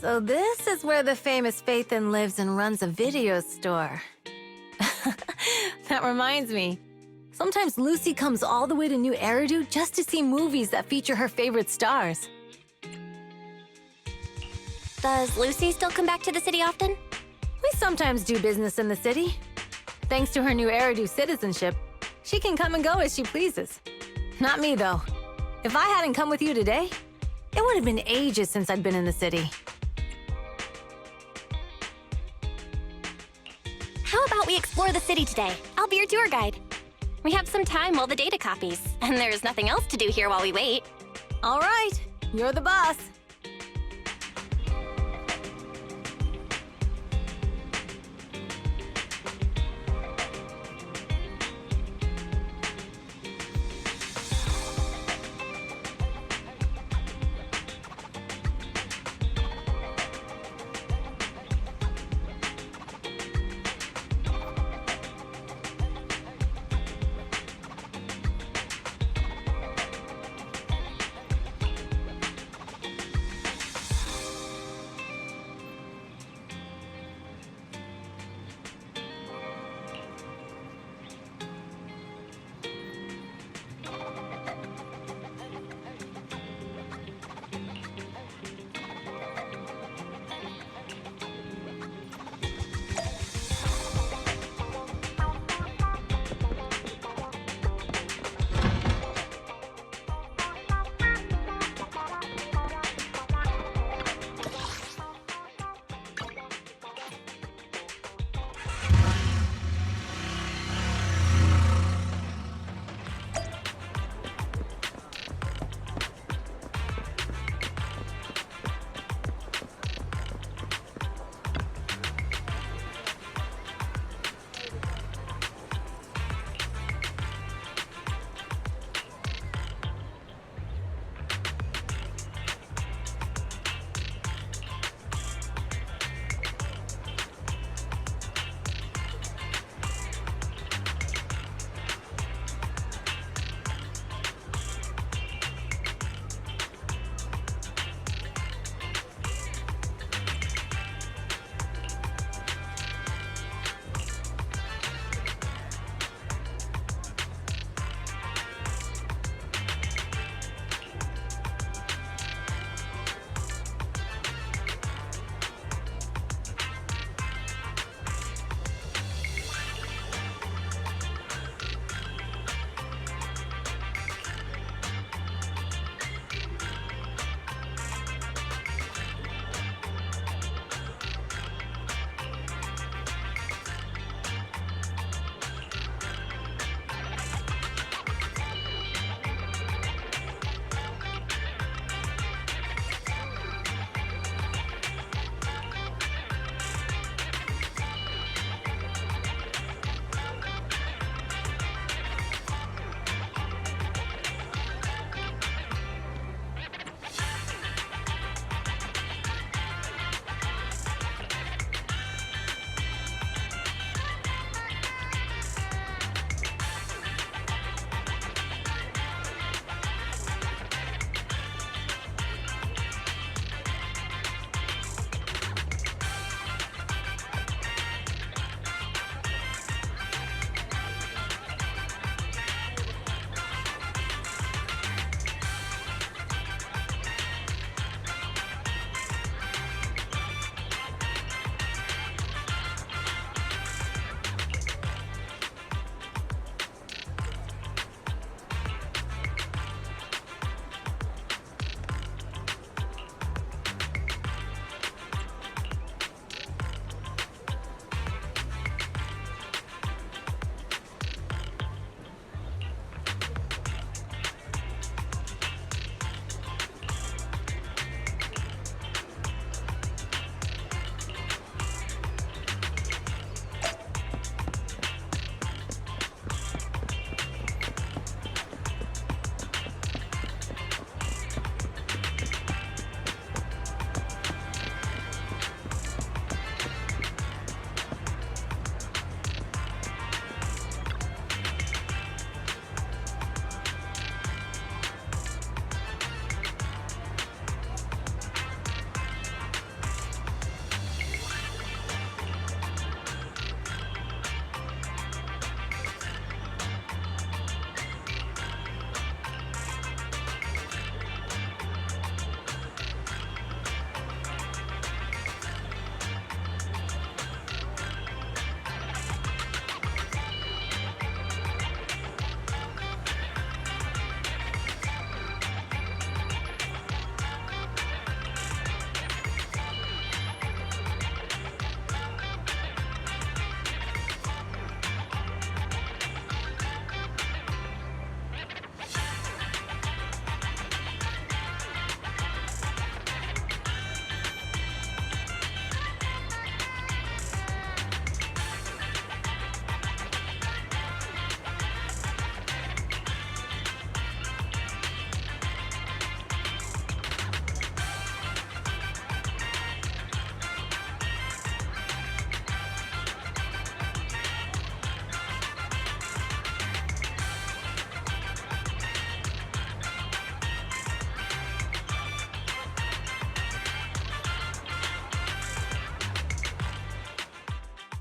So this is where the famous Faithin lives and runs a video store. That reminds me. Sometimes Lucy comes all the way to New Eridu just to see movies that feature her favorite stars. Does Lucy still come back to the city often? We sometimes do business in the city. Thanks to her New Eridu citizenship, she can come and go as she pleases. Not me, though. If I hadn't come with you today, it would have been ages since I'd been in the city. How about we explore the city today? I'll be your tour guide. We have some time while the data copies, and there's nothing else to do here while we wait. All right, you're the boss.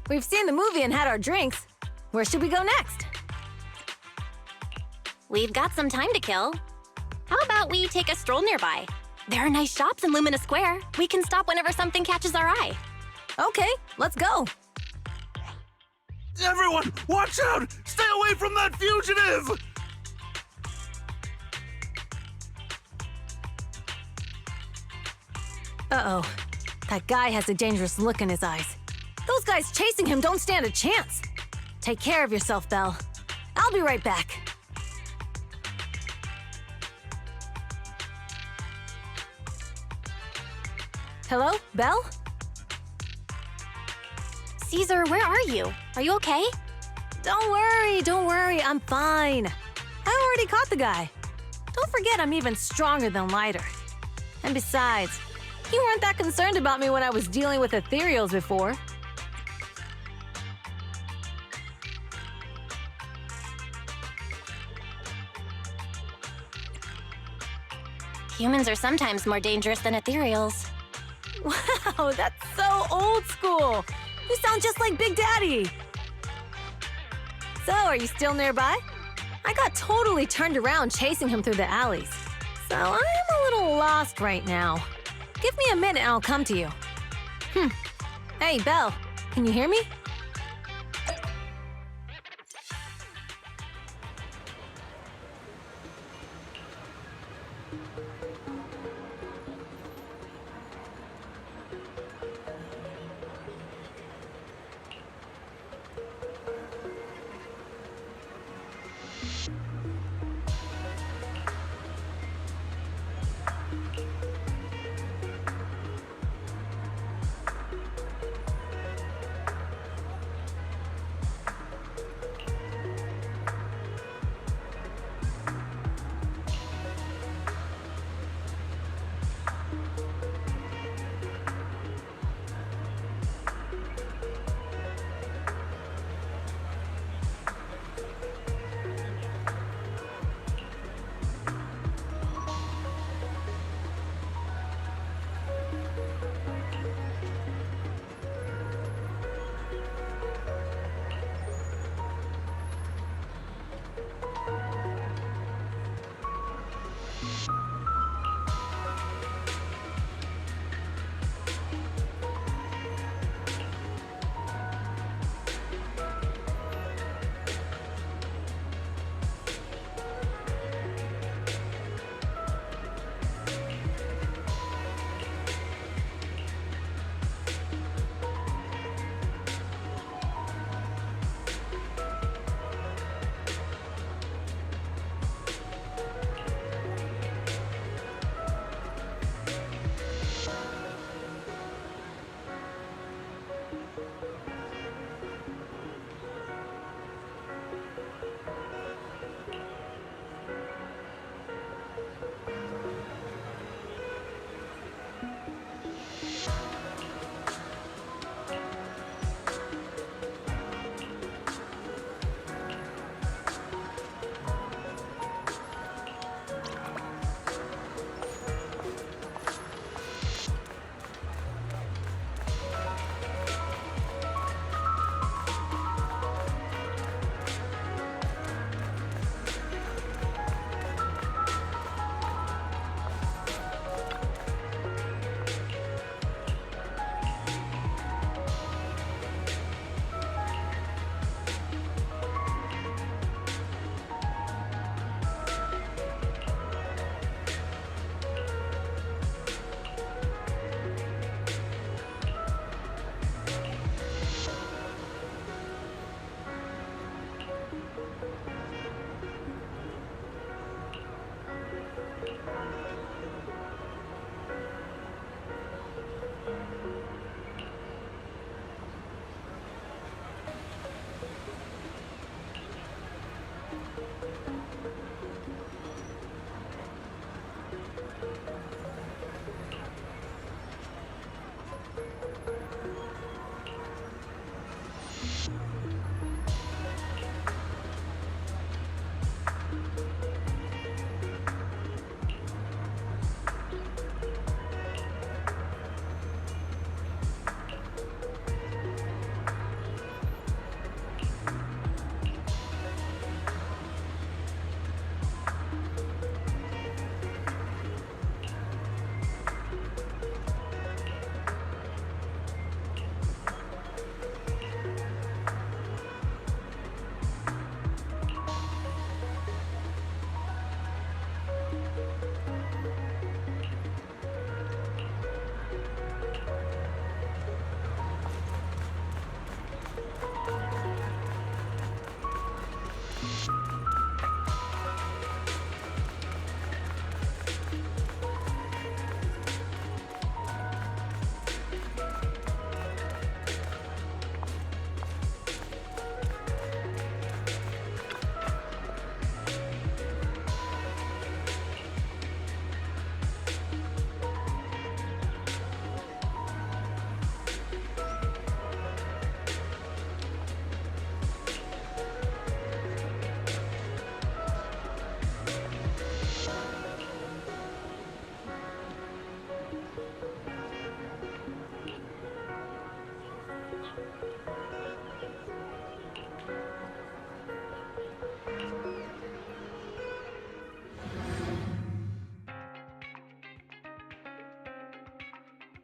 We've seen the movie and had our drinks. Where should we go next? We've got some time to kill. How about we take a stroll nearby? There are nice shops in Lumina Square. We can stop whenever something catches our eye. Okay, let's go. Everyone, watch out! Stay away from that fugitive! Uh-oh. That guy has a dangerous look in his eyes. Those guys chasing him don't stand a chance. Take care of yourself, Belle. I'll be right back. Hello, Belle? Caesar, where are you? Are you okay? Don't worry, I'm fine. I already caught the guy. Don't forget I'm even stronger than lighter. And besides, you weren't that concerned about me when I was dealing with ethereals before. Humans are sometimes more dangerous than ethereals. Wow, that's so old school. You sound just like Big Daddy. So, are you still nearby? I got totally turned around chasing him through the alleys. So, I'm a little lost right now. Give me a minute and I'll come to you. Hey, Belle, can you hear me?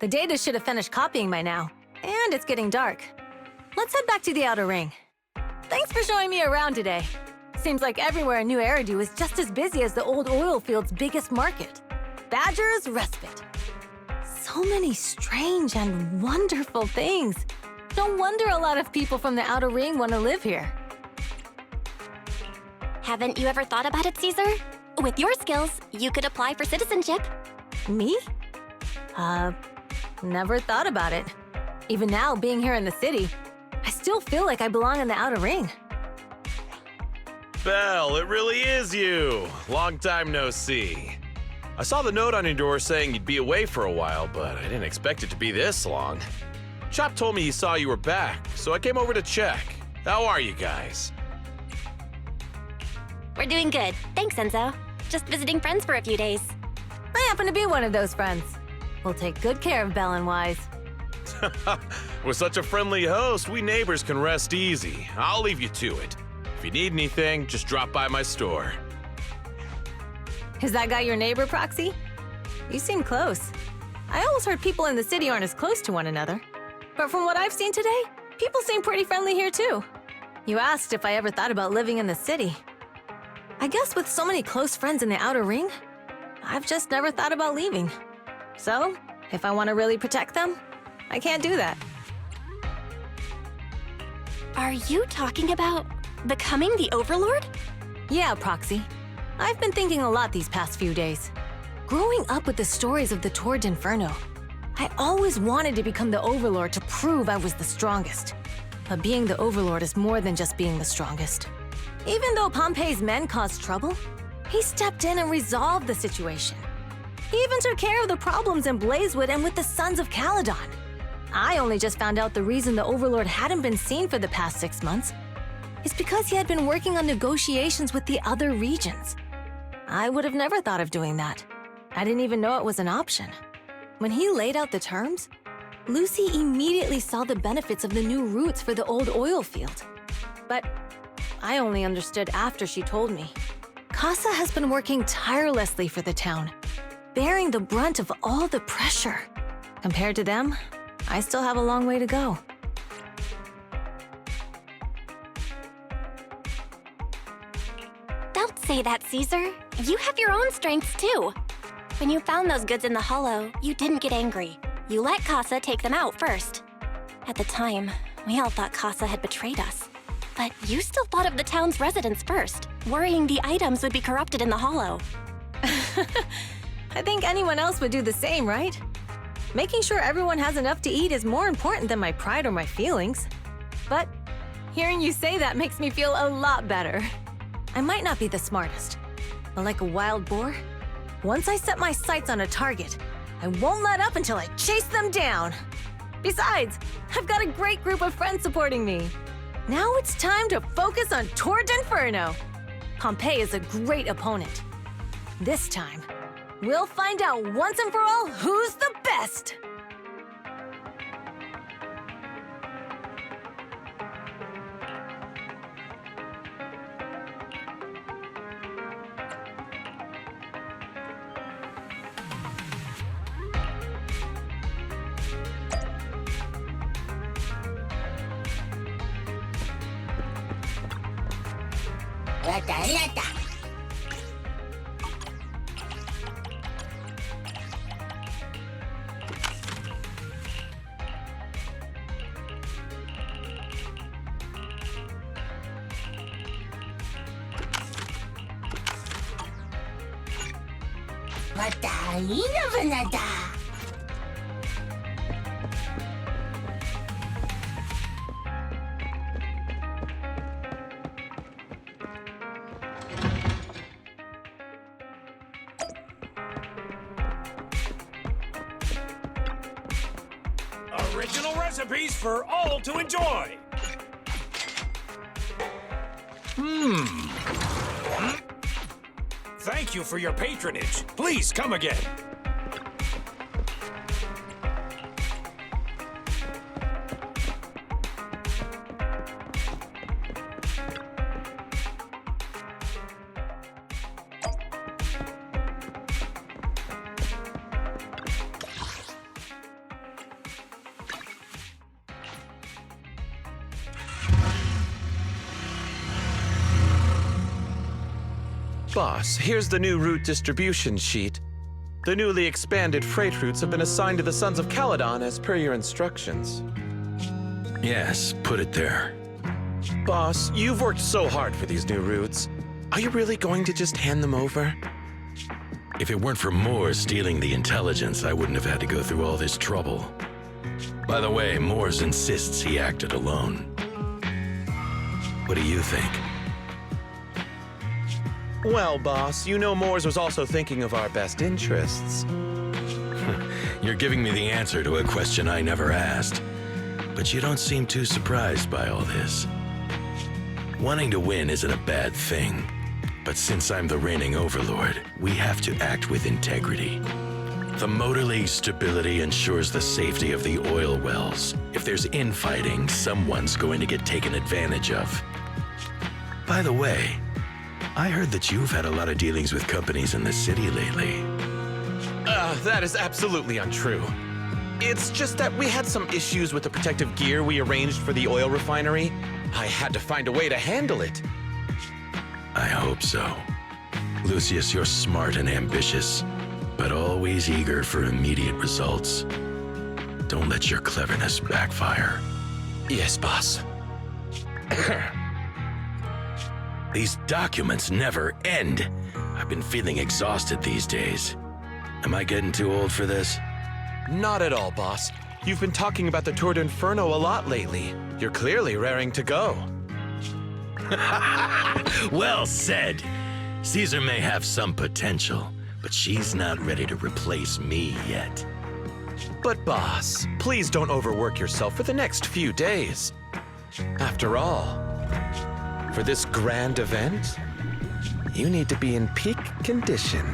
The data should have finished copying by now, and it's getting dark. Let's head back to the outer ring. Thanks for showing me around today. Seems like everywhere in New Eridu is just as busy as the old oil field's biggest market. Badger's Respite. So many strange and wonderful things. No wonder a lot of people from the outer ring want to live here. Haven't you ever thought about it, Caesar? With your skills, you could apply for citizenship. Me? Never thought about it. Even now, being here in the city, I still feel like I belong in the outer ring. Belle, it really is you. Long time no see. I saw the note on your door saying you'd be away for a while, but I didn't expect it to be this long. Chop told me he saw you were back, so I came over to check. How are you guys? We're doing good. Thanks, Enzo. Just visiting friends for a few days. I happen to be one of those friends. We'll take good care of Belle and Wise. With such a friendly host, we neighbors can rest easy. I'll leave you to it. If you need anything, just drop by my store. Is that guy your neighbor, Proxy? You seem close. I always heard people in the city aren't as close to one another. But from what I've seen today, people seem pretty friendly here too. You asked if I ever thought about living in the city. I guess with so many close friends in the outer ring, I've just never thought about leaving. So, if I want to really protect them, I can't do that. Are you talking about becoming the Overlord? Yeah, Proxy. I've been thinking a lot these past few days. Growing up with the stories of the Tour Inferno, I always wanted to become the Overlord to prove I was the strongest. But being the Overlord is more than just being the strongest. Even though Pompey's men caused trouble, he stepped in and resolved the situation. He even took care of the problems in Blazewood and with the Sons of Caledon. I only just found out the reason the Overlord hadn't been seen for the past 6 months is because he had been working on negotiations with the other regions. I would have never thought of doing that. I didn't even know it was an option. When he laid out the terms, Lucy immediately saw the benefits of the new routes for the old oil field. But I only understood after she told me. Casa has been working tirelessly for the town, bearing the brunt of all the pressure. Compared to them, I still have a long way to go. Don't say that, Caesar. You have your own strengths, too. When you found those goods in the hollow, you didn't get angry. You let Casa take them out first. At the time, we all thought Casa had betrayed us. But you still thought of the town's residents first, worrying the items would be corrupted in the hollow. I think anyone else would do the same, right? Making sure everyone has enough to eat is more important than my pride or my feelings. But hearing you say that makes me feel a lot better. I might not be the smartest, but like a wild boar, once I set my sights on a target, I won't let up until I chase them down. Besides, I've got a great group of friends supporting me. Now it's time to focus on Tour Inferno. Pompey is a great opponent. This time, we'll find out once and for all who's the best! Original recipes for all to enjoy. Thank you for your patronage. Please come again. Boss, here's the new route distribution sheet. The newly expanded freight routes have been assigned to the Sons of Caledon as per your instructions. Yes, put it there. Boss, you've worked so hard for these new routes. Are you really going to just hand them over? If it weren't for Moore stealing the intelligence, I wouldn't have had to go through all this trouble. By the way, Moores insists he acted alone. What do you think? Well, boss, you know Moores was also thinking of our best interests. You're giving me the answer to a question I never asked. But you don't seem too surprised by all this. Wanting to win isn't a bad thing. But since I'm the reigning overlord, we have to act with integrity. The Motor League's stability ensures the safety of the oil wells. If there's infighting, someone's going to get taken advantage of. By the way, I heard that you've had a lot of dealings with companies in the city lately. That is absolutely untrue. It's just that we had some issues with the protective gear we arranged for the oil refinery. I had to find a way to handle it. I hope so. Lucius, you're smart and ambitious, but always eager for immediate results. Don't let your cleverness backfire. Yes, boss. These documents never end. I've been feeling exhausted these days. Am I getting too old for this? Not at all, boss. You've been talking about the Tour d'Inferno a lot lately. You're clearly raring to go. Well said. Caesar may have some potential, but she's not ready to replace me yet. But boss, please don't overwork yourself for the next few days. After all, for this grand event, you need to be in peak condition.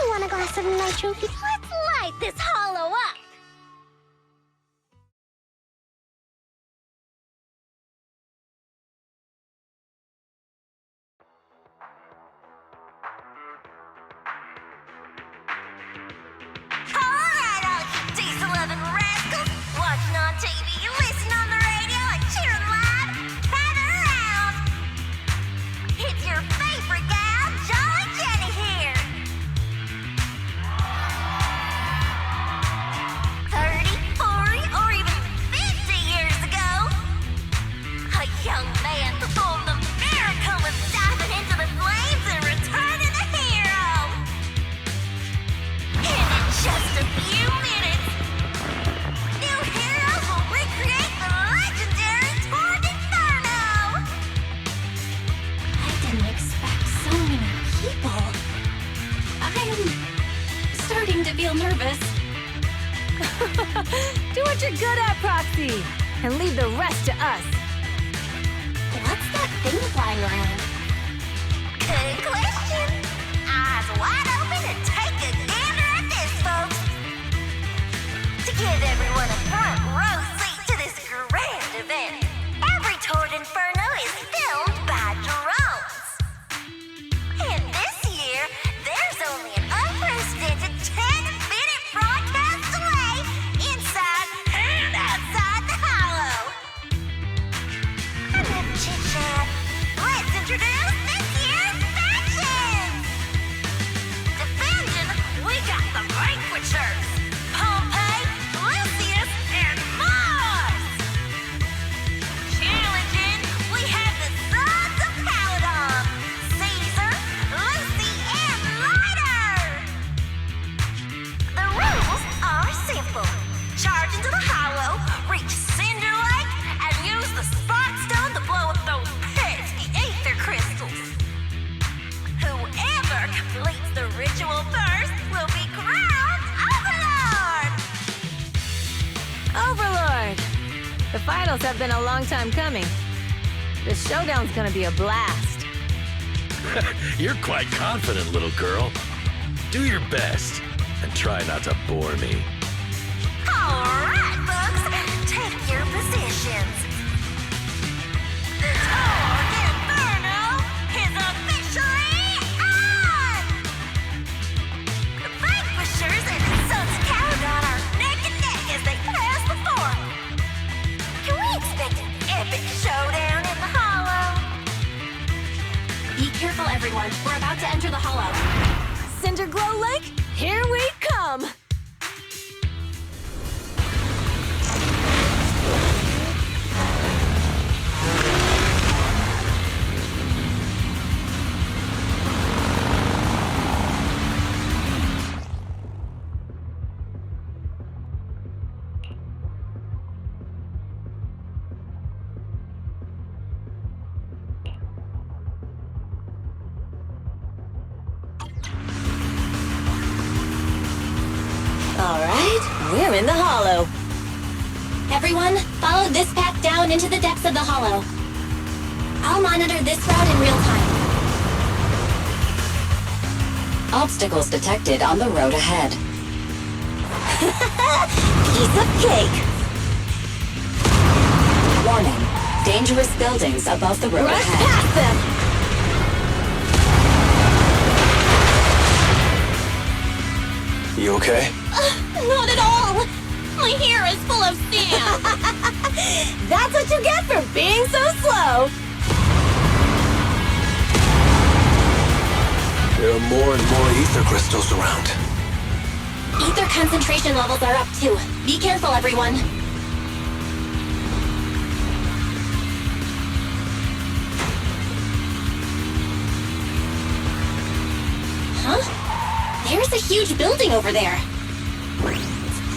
You want a glass of nitro? Let's light this hollow up! Alright, all you diesel-loving rascals! Watching on TV, listening on the radio, and cheering live! Gather around! It's your favorite gal, Jolly Jenny here! 30, 40, or even 50 years ago, a young man performed the miracle of diving into the flames and returning a hero! And in just a few minutes, new heroes will recreate the legendary Tour d'Inferno! I didn't expect so many people. I'm starting to feel nervous. Do what you're good at, Proxy, and leave the rest to us. What's that thing flying around? Good question. Eyes wide open and take a gander at this, folks. To give everyone a front row seat to this grand event, every Tour d'Inferno is filmed by drones. And this year, there's only an unprecedented 10-minute broadcast delay inside and outside the hollow. Enough chit-chat. Let's introduce finals have been a long time coming. This showdown's gonna be a blast. You're quite confident, little girl. Do your best and try not to bore me. All right, folks, take your positions. The tour of Inferno is officially on! The Vanquishers and Sons Caledon are neck and neck as they pass the fort. Can we expect an epic showdown in the Hollow? Be careful, everyone. We're about to enter the hollow. Cinder Glow Lake, here we come! All right, we're in the hollow. Everyone, follow this path down into the depths of the hollow. I'll monitor this route in real time. Obstacles detected on the road ahead. Piece of cake. Warning. Dangerous buildings above the road Rush ahead. past them. You okay? Not at all! My hair is full of sand! That's what you get for being so slow. There are more and more ether crystals around. Ether concentration levels are up too. Be careful, everyone. Huh? There's a huge building over there.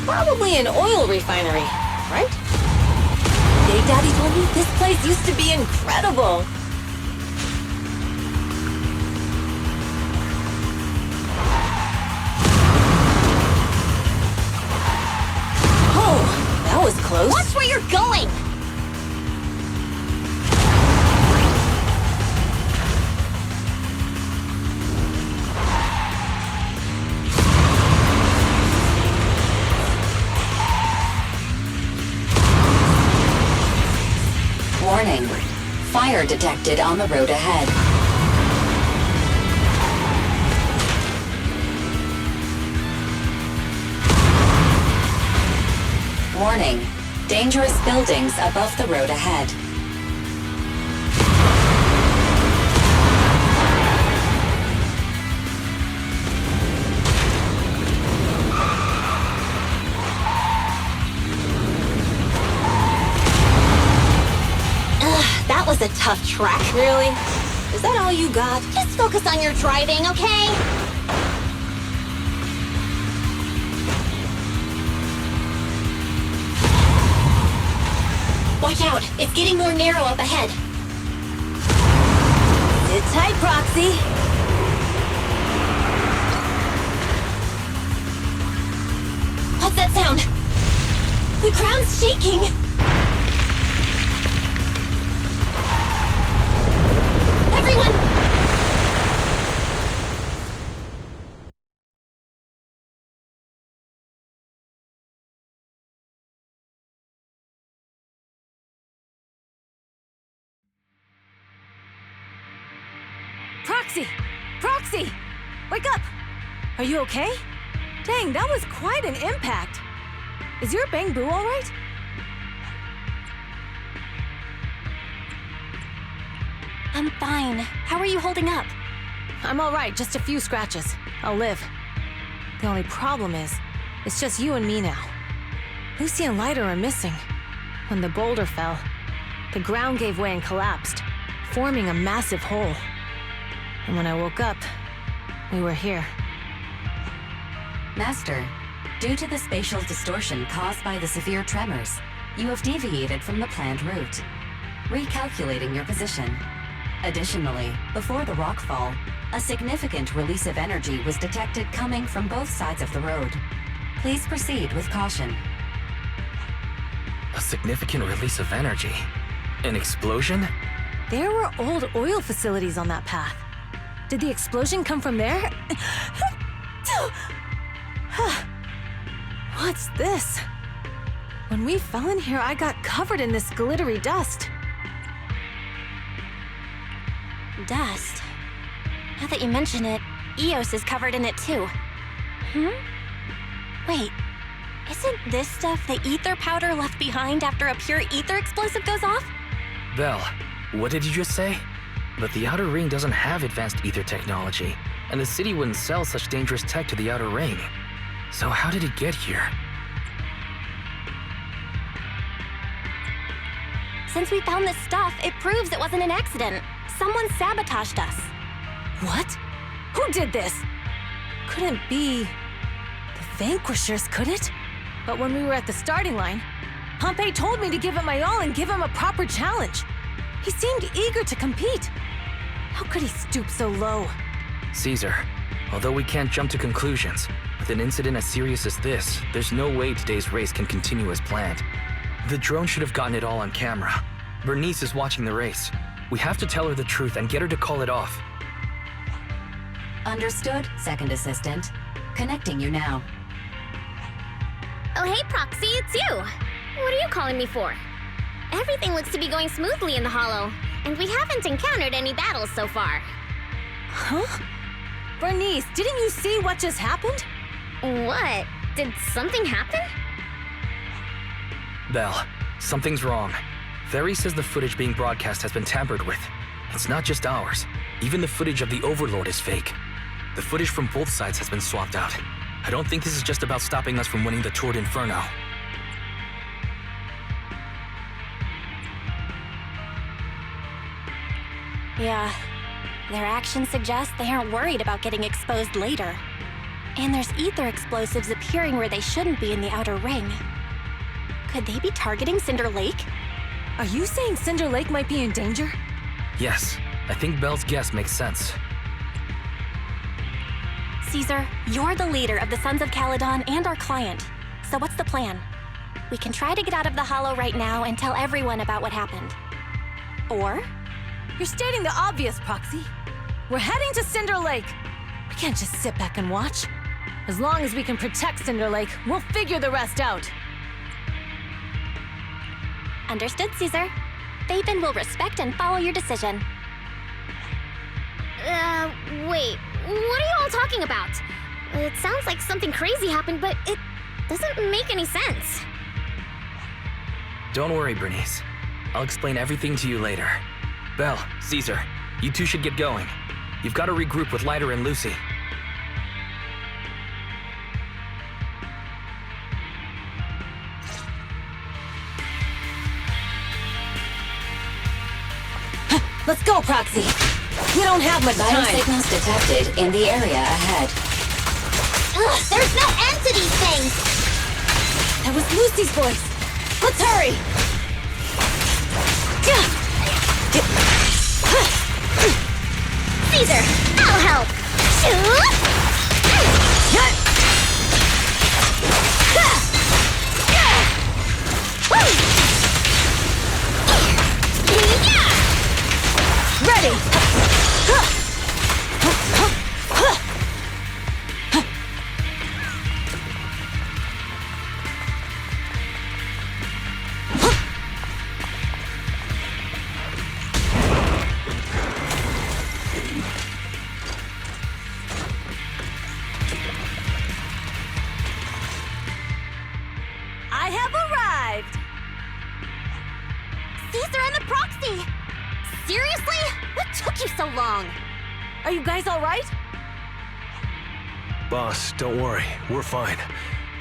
Probably an oil refinery, right? Big Daddy told me this place used to be incredible. Oh, that was close. Watch where you're going! Warning. Fire detected on the road ahead. Warning. Dangerous buildings above the road ahead. That was a tough track. Really? Is that all you got? Just focus on your driving, okay? Watch out! It's getting more narrow up ahead. Sit tight, Proxy. What's that sound? The ground's shaking! Everyone! Proxy! Proxy! Wake up! Are you okay? Dang, that was quite an impact. Is your Bang Boo all right? I'm fine. How are you holding up? I'm all right, just a few scratches. I'll live. The only problem is, it's just you and me now. Lucy and Lighter are missing. When the boulder fell, the ground gave way and collapsed, forming a massive hole. And when I woke up, we were here. Master, due to the spatial distortion caused by the severe tremors, you have deviated from the planned route. Recalculating your position. Additionally, before the rockfall, a significant release of energy was detected coming from both sides of the road. Please proceed with caution. A significant release of energy. An explosion? There were old oil facilities on that path. Did the explosion come from there? What's this? When we fell in here, I got covered in this glittery dust. Dust? Now that you mention it, Eos is covered in it too. Wait, isn't this stuff the ether powder left behind after a pure ether explosive goes off? Belle, what did you just say? But the Outer Ring doesn't have advanced ether technology, and the city wouldn't sell such dangerous tech to the Outer Ring. So how did it get here? Since we found this stuff, it proves it wasn't an accident. Someone sabotaged us. What? Who did this? Couldn't be the Vanquishers, could it? But when we were at the starting line, Pompey told me to give it my all and give him a proper challenge. He seemed eager to compete. How could he stoop so low? Caesar, although we can't jump to conclusions, with an incident as serious as this, there's no way today's race can continue as planned. The drone should have gotten it all on camera. Bernice is watching the race. We have to tell her the truth and get her to call it off. Understood, Second Assistant. Connecting you now. Oh, hey, Proxy, it's you. What are you calling me for? Everything looks to be going smoothly in the Hollow, and we haven't encountered any battles so far. Huh? Bernice, didn't you see what just happened? What? Did something happen? Belle, something's wrong. Very says the footage being broadcast has been tampered with. It's not just ours. Even the footage of the Overlord is fake. The footage from both sides has been swapped out. I don't think this is just about stopping us from winning the Tour d'Inferno. Yeah, their actions suggest they aren't worried about getting exposed later. And there's ether explosives appearing where they shouldn't be in the Outer Ring. Could they be targeting Cinder Lake? Are you saying Cinder Lake might be in danger? Yes, I think Belle's guess makes sense. Caesar, you're the leader of the Sons of Caledon and our client. So what's the plan? We can try to get out of the Hollow right now and tell everyone about what happened. Or? You're stating the obvious, Proxy. We're heading to Cinder Lake. We can't just sit back and watch. As long as we can protect Cinder Lake, we'll figure the rest out. Understood, Caesar. Phaethon will respect and follow your decision. Wait. What are you all talking about? It sounds like something crazy happened, but it doesn't make any sense. Don't worry, Bernice. I'll explain everything to you later. Belle, Caesar, you two should get going. You've got to regroup with Leiter and Lucy. Let's go, Proxy. We don't have much Vital time. signals detected in the area ahead. Ugh, there's no end to these things! That was Lucy's voice. Let's hurry. Caesar, I'll help! Ready! I have arrived! Caesar and the Proxy! Seriously? What took you so long? Are you guys all right? Boss, don't worry. We're fine.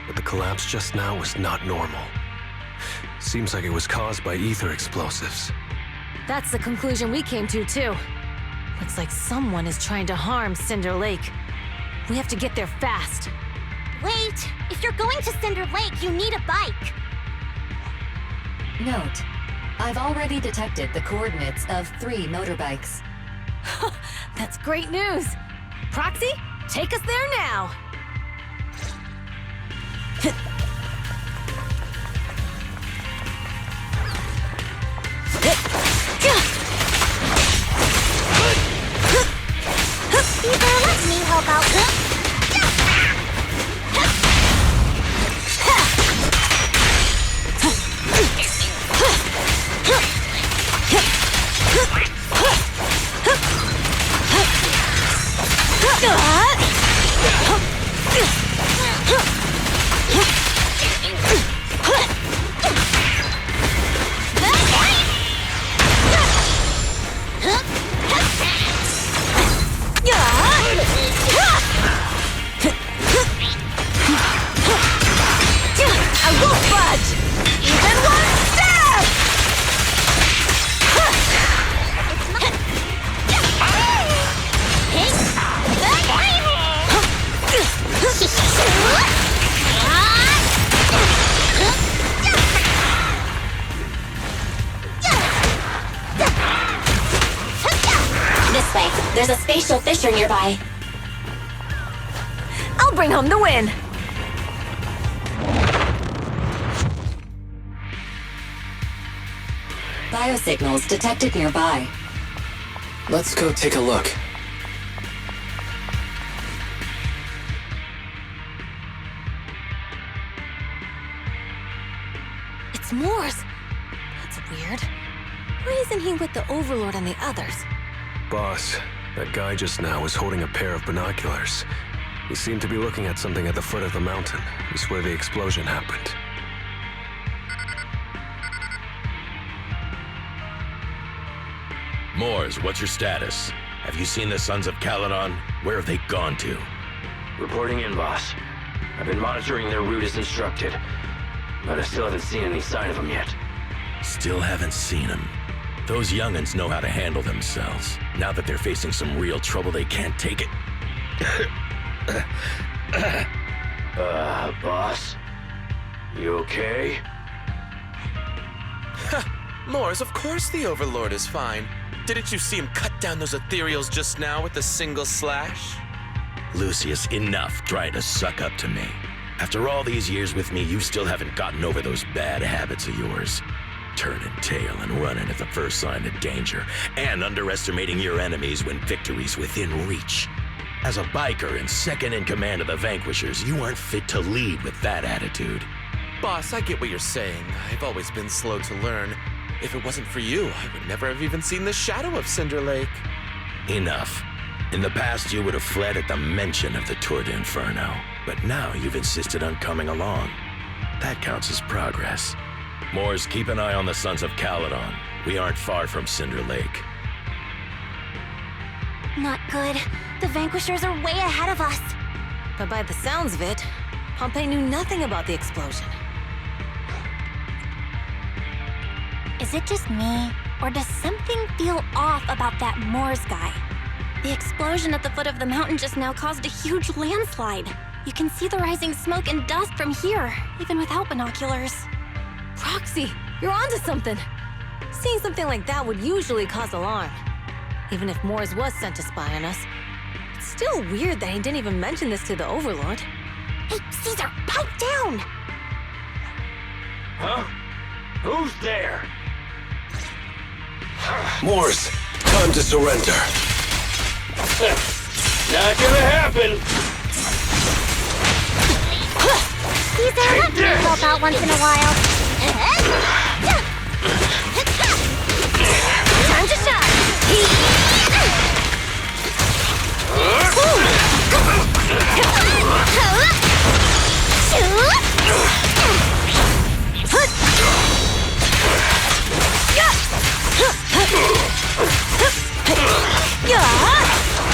But the collapse just now was not normal. Seems like it was caused by ether explosives. That's the conclusion we came to, too. Looks like someone is trying to harm Cinder Lake. We have to get there fast. Wait! If you're going to Cinder Lake, you need a bike! Note, I've already detected the coordinates of 3 motorbikes. That's great news. Proxy, take us there now. Caesar, let me help out. I won't budge! Even one step! This way. There's a spatial fissure nearby. I'll bring home the win! Biosignals detected nearby. Let's go take a look. It's Morse! That's weird. Why isn't he with the Overlord and the others? Boss, that guy just now was holding a pair of binoculars. He seemed to be looking at something at the foot of the mountain. It's where the explosion happened. Moors, what's your status? Have you seen the Sons of Caledon? Where have they gone to? Reporting in, boss. I've been monitoring their route as instructed, but I still haven't seen any sign of them yet. Still haven't seen them. Those young'uns know how to handle themselves. Now that they're facing some real trouble, they can't take it. Boss? You okay? Morse, of course the Overlord is fine. Didn't you see him cut down those ethereals just now with a single slash? Lucius, enough trying to suck up to me. After all these years with me, you still haven't gotten over those bad habits of yours. Turning tail and running at the first sign of danger, and underestimating your enemies when victory's within reach. As a biker and second in command of the Vanquishers, you aren't fit to lead with that attitude. Boss, I get what you're saying. I've always been slow to learn. If it wasn't for you, I would never have even seen the shadow of Cinder Lake. Enough. In the past, you would have fled at the mention of the Tour de Inferno, but now you've insisted on coming along. That counts as progress. Moors, keep an eye on the Sons of Caledon. We aren't far from Cinder Lake. Not good. The Vanquishers are way ahead of us. But by the sounds of it, Pompey knew nothing about the explosion. Is it just me, or does something feel off about that Moors guy? The explosion at the foot of the mountain just now caused a huge landslide. You can see the rising smoke and dust from here, even without binoculars. Roxy, you're onto something! Seeing something like that would usually cause alarm. Even if Morse was sent to spy on us. It's still weird that he didn't even mention this to the Overlord. Hey, Caesar, pipe down! Huh? Who's there? Morse, time to surrender. Not gonna happen! Caesar, let me help out once in a while. Time to shove!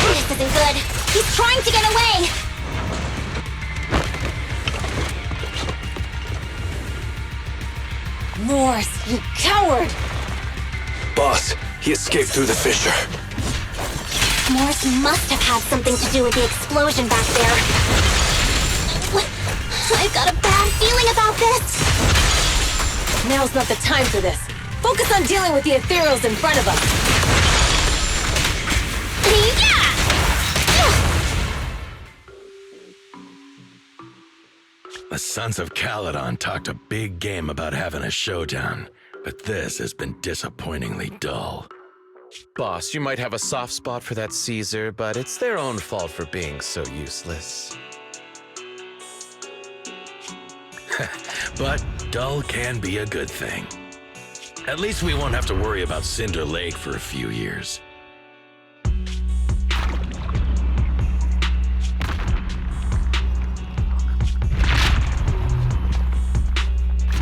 This isn't good. He's trying to get away! Morse, you coward! Boss, he escaped through the fissure. Morse must have had something to do with the explosion back there. I've got a bad feeling about this! Now's not the time for this. Focus on dealing with the ethereals in front of us. The Sons of Caledon talked a big game about having a showdown, but this has been disappointingly dull. Boss, you might have a soft spot for that Caesar, but it's their own fault for being so useless. But dull can be a good thing. At least we won't have to worry about Cinder Lake for a few years.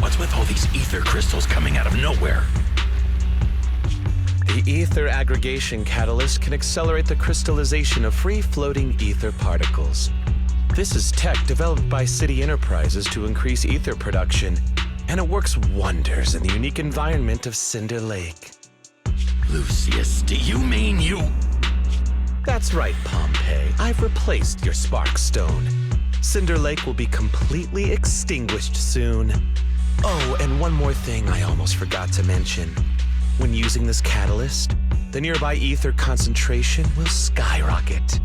What's with all these ether crystals coming out of nowhere? The ether aggregation catalyst can accelerate the crystallization of free-floating ether particles. This is tech developed by City Enterprises to increase ether production, and it works wonders in the unique environment of Cinder Lake. Lucius, do you mean you... That's right, Pompeii. I've replaced your spark stone. Cinder Lake will be completely extinguished soon. Oh, and one more thing I almost forgot to mention. When using this catalyst, the nearby ether concentration will skyrocket.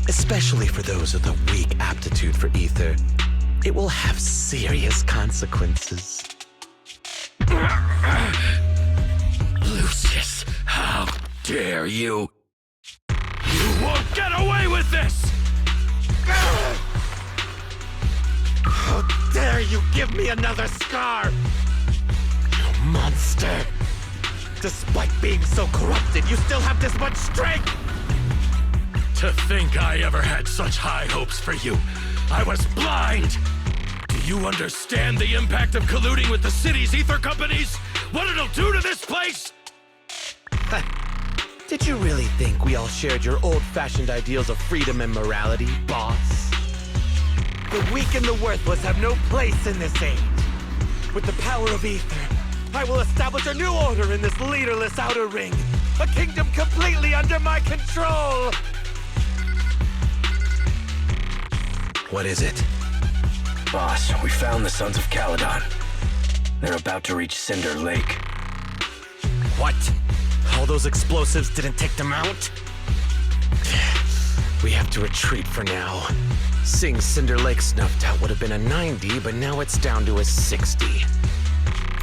Especially for those with a weak aptitude for ether, it will have serious consequences. Lucius, how dare you? You won't get away with this! How dare you give me another scar! You monster! Despite being so corrupted, you still have this much strength! To think I ever had such high hopes for you. I was blind! Do you understand the impact of colluding with the city's ether companies? What it'll do to this place? Did you really think we all shared your old-fashioned ideals of freedom and morality, boss? The weak and the worthless have no place in this age. With the power of ether, I will establish a new order in this leaderless outer ring. A kingdom completely under my control! What is it? Boss, we found the Sons of Caledon. They're about to reach Cinder Lake. What? All those explosives didn't take them out? We have to retreat for now. Seeing Cinder Lake snuffed out would have been a 90, but now it's down to a 60.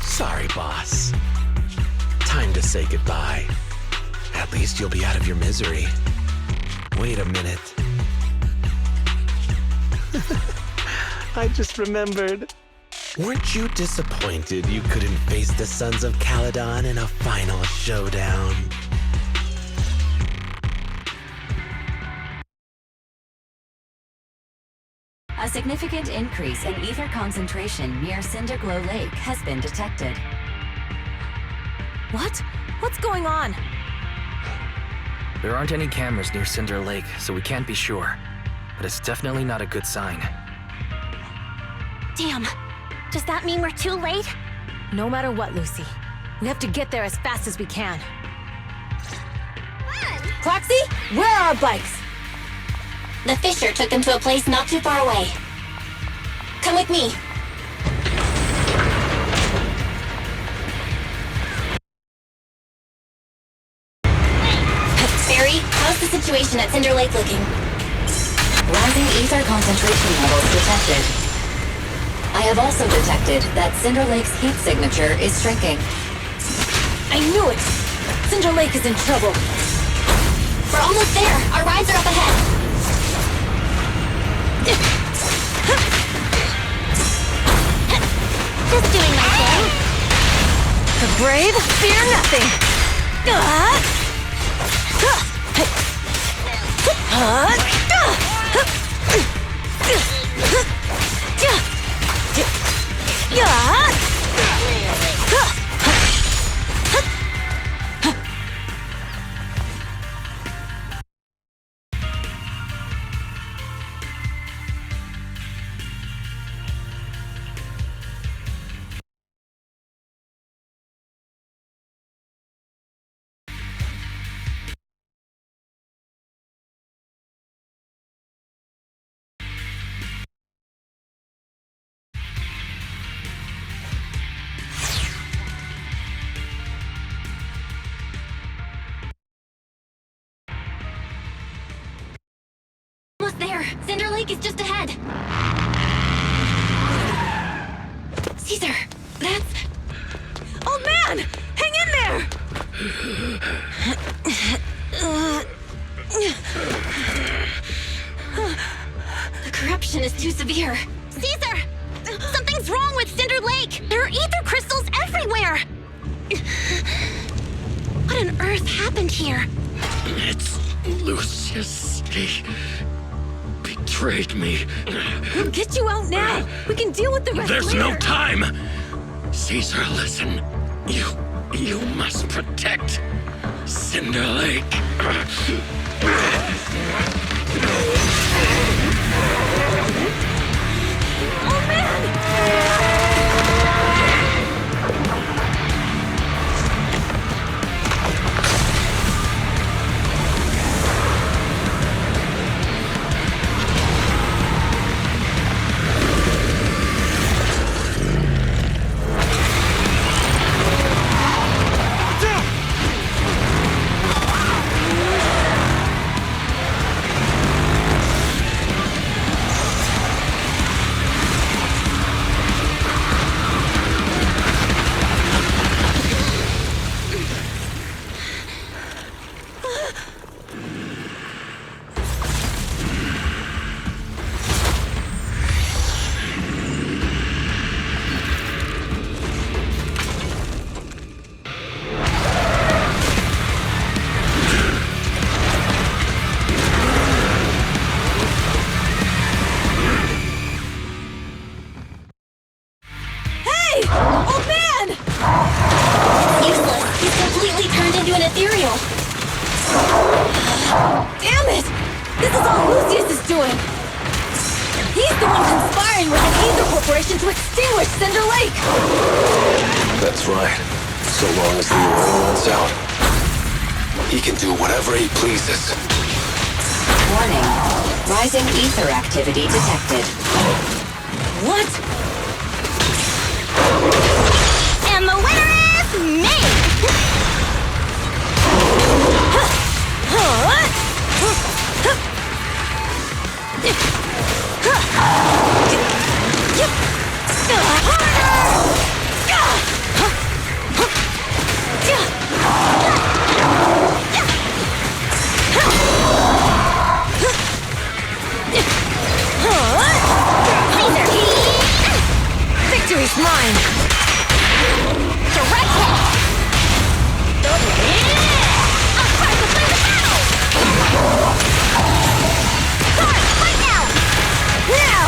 Sorry, boss. Time to say goodbye. At least you'll be out of your misery. Wait a minute. I just remembered. Weren't you disappointed you couldn't face the Sons of Caledon in a final showdown? A significant increase in ether concentration near Cinderglow Lake has been detected. What? What's going on? There aren't any cameras near Cinder Lake, so we can't be sure. But it's definitely not a good sign. Damn. Does that mean we're too late? No matter what, Lucy. We have to get there as fast as we can. Proxy, where are our bikes? The Fisher took them to a place not too far away. Come with me. Barry, how's the situation at Cinder Lake looking? Rising ether concentration levels detected. I have also detected that Cinder Lake's heat signature is shrinking. I knew it! Cinder Lake is in trouble. We're almost there. Our rides are up ahead. Just doing my thing. The brave fear nothing. Almost there. Cinder Lake is just ahead. Caesar, that's... Old man! Hang in there! disruption is too severe. Caesar! Something's wrong with Cinder Lake! There are ether crystals everywhere! What on earth happened here? It's Lucius. He betrayed me. We'll get you out now. We can deal with the rest There's later. no time! Caesar, listen. You must protect Cinder Lake. Oh, man! ethereal. Damn it! This is all Lucius is doing! He's the one conspiring with an ether corporation to extinguish Cinder Lake! That's right. So long as the oil runs out, he can do whatever he pleases. Warning. Rising ether activity detected. What? And the winner is me! Victory's mine! Direct hit! I'm trying to win the battle! Start, right now! Now!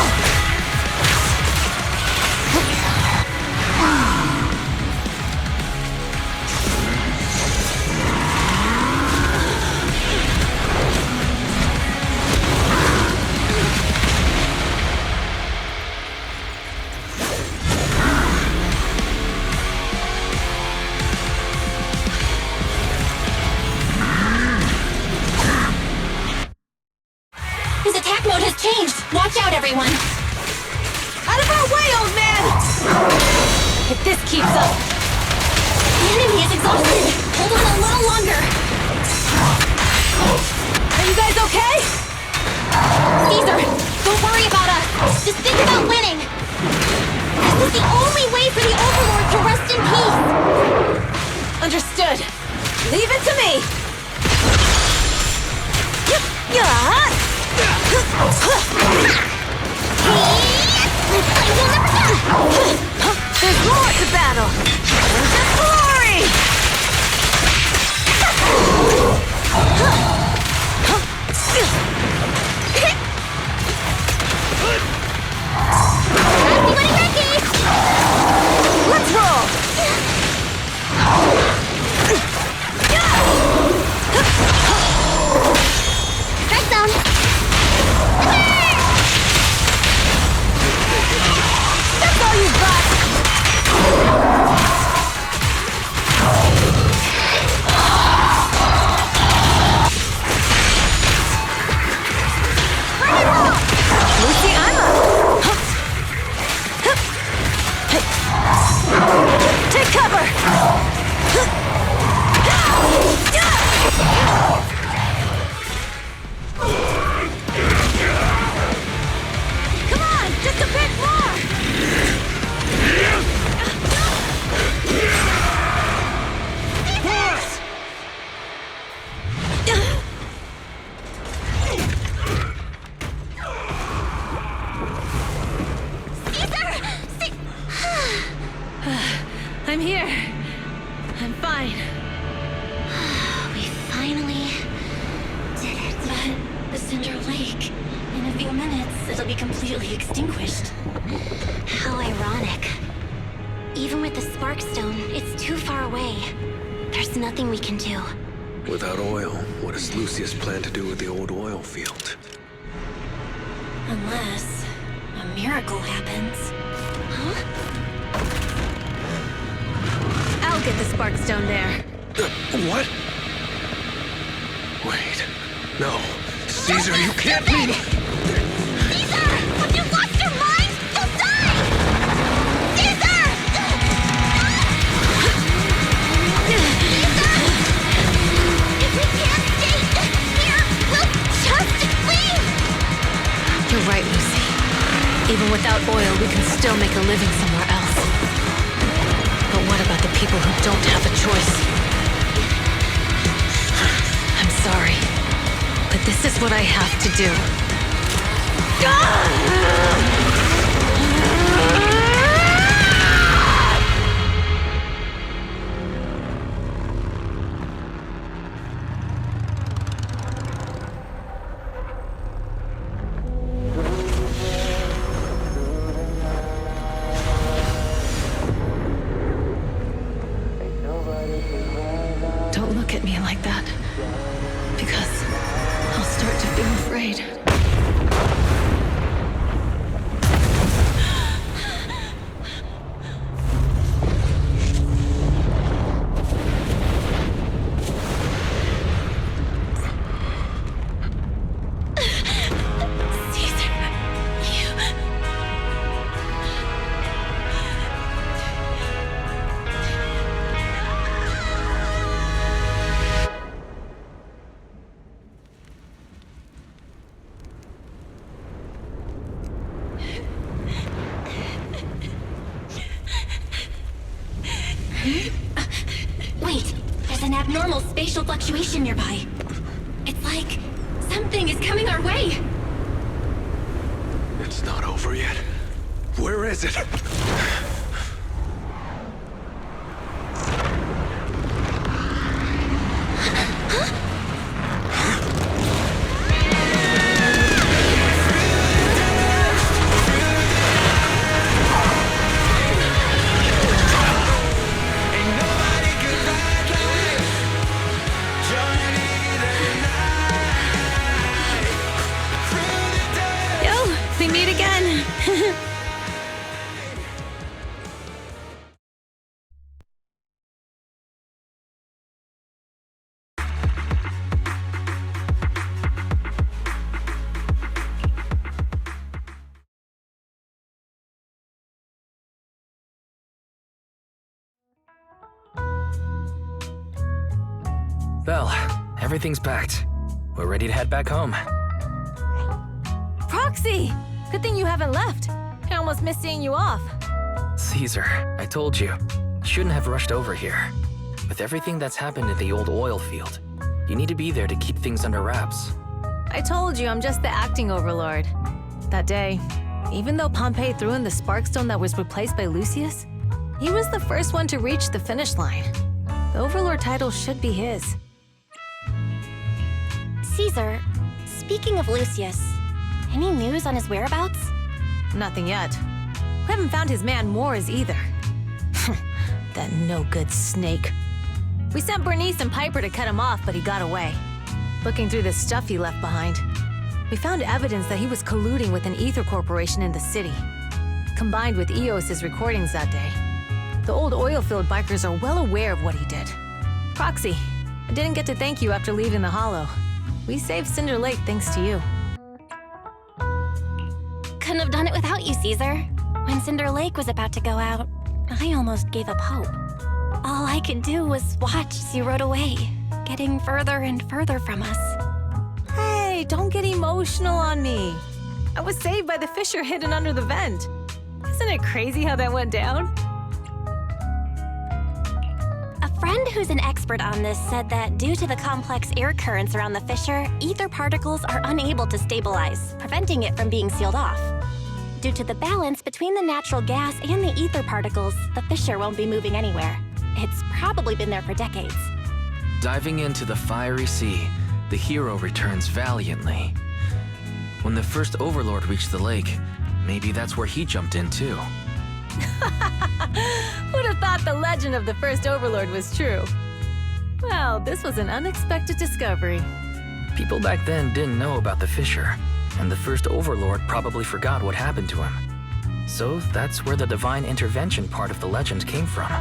His attack mode has changed. Watch out, everyone. Out of our way, old man! If this keeps up... The enemy is exhausted. Hold on a little longer. Are you guys okay? Caesar, don't worry about us. Just think about winning. This is the only way for the Overlord to rest in peace. Understood. Leave it to me! There's more to battle! And just glory! Everybody ready? Let's roll! Strike zone! completely extinguished. How ironic. Even with the Spark Stone, it's too far away. There's nothing we can do. Without oil, what does Lucius plan to do with the old oil field? Unless a miracle happens. Huh? I'll get the Spark Stone there. What? Wait. No. Caesar, you can't mean... Caesar! Have you lost your mind? You'll die! Caesar! Caesar! If we can't stay here, we'll just leave! You're right, Lucy. Even without oil, we can still make a living somewhere else. But what about the people who don't have a choice? I'm sorry, but this is what I have to do. Don't look at me like that, because I'll start to feel afraid. Wait, there's an abnormal spatial fluctuation nearby. It's like something is coming our way. It's not over yet. Where is it? We meet again! Well, everything's packed. We're ready to head back home. Proxy! Good thing you haven't left. I almost missed seeing you off. Caesar, I told you. Shouldn't have rushed over here. With everything that's happened at the old oil field, you need to be there to keep things under wraps. I told you I'm just the acting overlord. That day, even though Pompey threw in the Sparkstone that was replaced by Lucius, he was the first one to reach the finish line. The overlord title should be his. Caesar, speaking of Lucius, any news on his whereabouts? Nothing yet. We haven't found his man Moores either. That no-good snake. We sent Bernice and Piper to cut him off, but he got away. Looking through the stuff he left behind, we found evidence that he was colluding with an ether corporation in the city, combined with EOS's recordings that day. The old oil-filled bikers are well aware of what he did. Proxy, I didn't get to thank you after leaving the Hollow. We saved Cinder Lake thanks to you. Couldn't have done it without you, Caesar. When Cinder Lake was about to go out, I almost gave up hope. All I could do was watch as you rode away, getting further and further from us. Hey, don't get emotional on me. I was saved by the fissure hidden under the vent. Isn't it crazy how that went down? A friend who's an expert on this said that due to the complex air currents around the fissure, ether particles are unable to stabilize, preventing it from being sealed off. Due to the balance between the natural gas and the ether particles, the fissure won't be moving anywhere. It's probably been there for decades. Diving into the fiery sea, the hero returns valiantly. When the first Overlord reached the lake, maybe that's where he jumped in too. Who'd have thought the legend of the first Overlord was true? Well, this was an unexpected discovery. People back then didn't know about the fissure, and the first Overlord probably forgot what happened to him. So that's where the divine intervention part of the legend came from.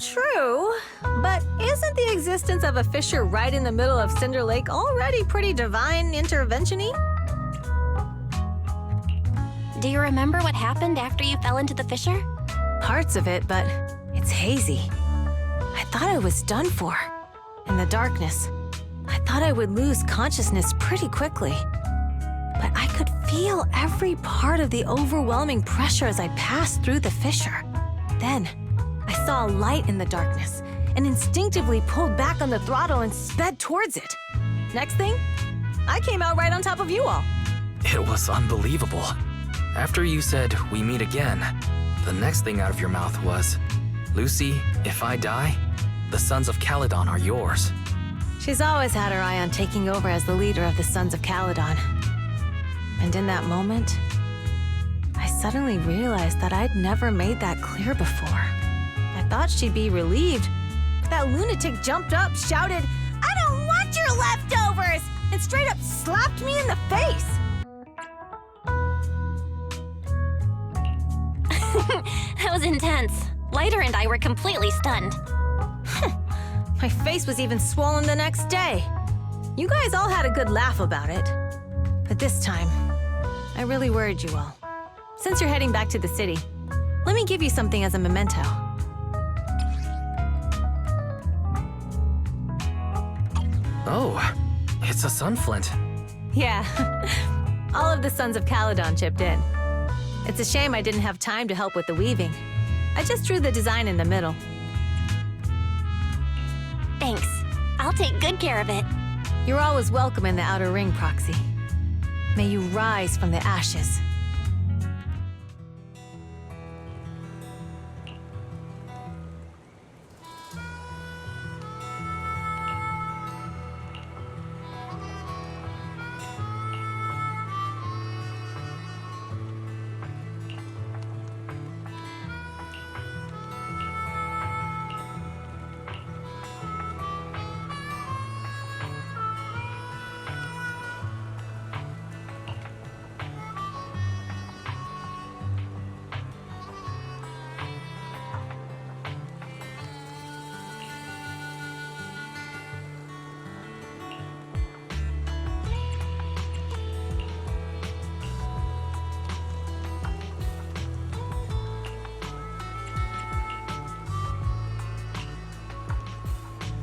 True, but isn't the existence of a fissure right in the middle of Cinder Lake already pretty divine intervention-y? Do you remember what happened after you fell into the fissure? Parts of it, but it's hazy. I thought I was done for. In the darkness, I thought I would lose consciousness pretty quickly. But I could feel every part of the overwhelming pressure as I passed through the fissure. Then, I saw a light in the darkness and instinctively pulled back on the throttle and sped towards it. Next thing, I came out right on top of you all. It was unbelievable. After you said, "We meet again," the next thing out of your mouth was, "Lucy, if I die, the Sons of Caledon are yours." She's always had her eye on taking over as the leader of the Sons of Caledon. And in that moment, I suddenly realized that I'd never made that clear before. I thought she'd be relieved, but that lunatic jumped up, shouted, "I don't want your leftovers!" and straight up slapped me in the face. That was intense. Lighter and I were completely stunned. My face was even swollen the next day. You guys all had a good laugh about it. But this time, I really worried you all. Since you're heading back to the city, let me give you something as a memento. Oh, it's a sunflint. Yeah, all of the Sons of Caledon chipped in. It's a shame I didn't have time to help with the weaving. I just drew the design in the middle. Thanks. I'll take good care of it. You're always welcome in the Outer Ring, Proxy. May you rise from the ashes